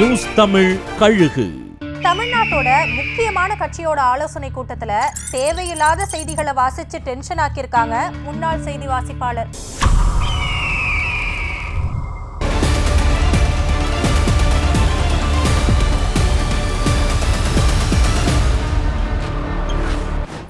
News Tamil கழுகு. தமிழ்நாட்டோட முக்கியமான கட்சியோட ஆலோசனை கூட்டத்துல தேவையில்லாத செய்திகளை வாசிச்சு டென்ஷன் ஆக்கியிருக்காங்க முன்னாள் செய்தி வாசிப்பாளர்.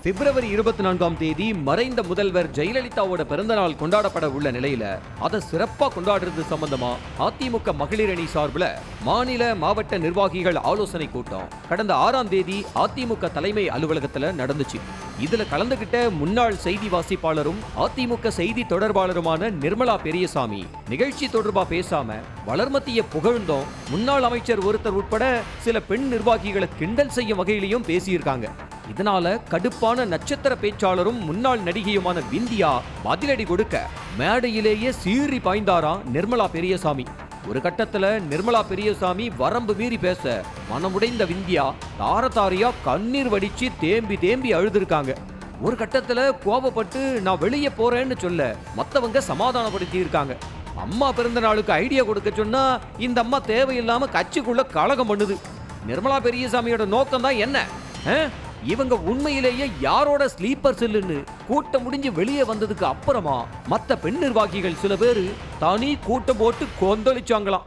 பிப்ரவரி 24ஆம் தேதி மறைந்த முதல்வர் ஜெயலலிதாவோட பிறந்தநாள் கொண்டாடப்பட உள்ள நிலையில அதை சிறப்பா கொண்டாடுறது சம்பந்தமா அதிமுக மகளிர் அணி சார்பில் மாநில மாவட்ட நிர்வாகிகள் ஆலோசனை கூட்டம் கடந்த 6ஆம் தேதி அதிமுக தலைமை அலுவலகத்துல நடந்துச்சு. இதுல கலந்துகிட்ட முன்னாள் செய்தி வாசிப்பாளரும் அதிமுக செய்தி தொடர்பாளருமான நிர்மலா பெரியசாமி நிகழ்ச்சி தொடர்பா பேசாம வளர்மத்திய புகழ்ந்தோம், முன்னாள் அமைச்சர் ஒருத்தர் உட்பட சில பெண் நிர்வாகிகளை கிண்டல் செய்யும் வகையிலையும் பேசியிருக்காங்க. இதனால கடுப்பான நட்சத்திர பேச்சாளரும் முன்னாள் நடிகையுமான விந்தியா பதிலடி கொடுக்க மேடையிலேயே சீறி பாய்ந்தாராம் நிர்மலா பெரியசாமி. ஒரு கட்டத்துல நிர்மலா பெரியசாமி வரம்பு மீறி பேச மனமுடைந்த விந்தியா தாரதாரியா கண்ணீர் வடிச்சு தேம்பி தேம்பி அழுதுருக்காங்க. ஒரு கட்டத்துல கோபப்பட்டு நான் வெளியே போறேன்னு சொல்ல மத்தவங்க சமாதானப்படுத்தி இருக்காங்க. அம்மா பிறந்த நாளுக்கு ஐடியா கொடுக்க சொன்னா இந்த அம்மா தேவையில்லாம கட்சிக்குள்ள கலகம் பண்ணுது. நிர்மலா பெரியசாமியோட நோக்கம் தான் என்ன? இவங்க உண்மையிலேயே யாரோட ஸ்லீப்பர் செல்லுன்னு கூட்டம் முடிஞ்சு வெளியே வந்ததுக்கு அப்புறமா மத்த பெண் நிர்வாகிகள் சில பேரு தனி கூட்டம் போட்டு கொந்தளிச்சாங்களாம்.